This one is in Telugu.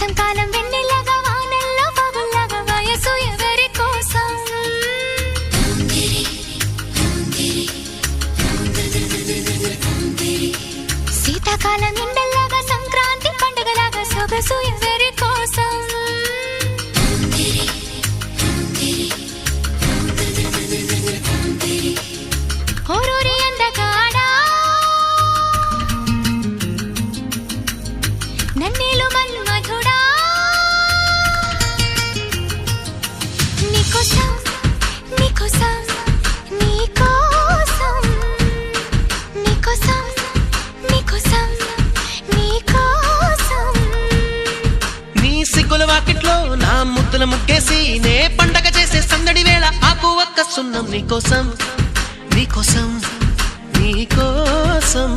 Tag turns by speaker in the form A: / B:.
A: వేసం కాలం వెన్నెలగా వానల్లో పగుల్లాగా వయసు ఎవరి కోసం శీతాకాలం ఎండల్లాగా సంక్రాంతి పండుగలాగా సొగసు ఎవరి కోసం ఓరూరి అందగాడా నన్నేలు మన్మధుడా నీకోసం నీకోసం నీకోసం నీకోసం నీకోసం నీకోసం
B: నీ సిగ్గుల వాకిట్లో నా ముద్దుల ముగ్గేసి నే పండగ చేసే సందడి వేళ ఆకు ఒక్క సున్నం నీకోసం నీకోసం నీకోసం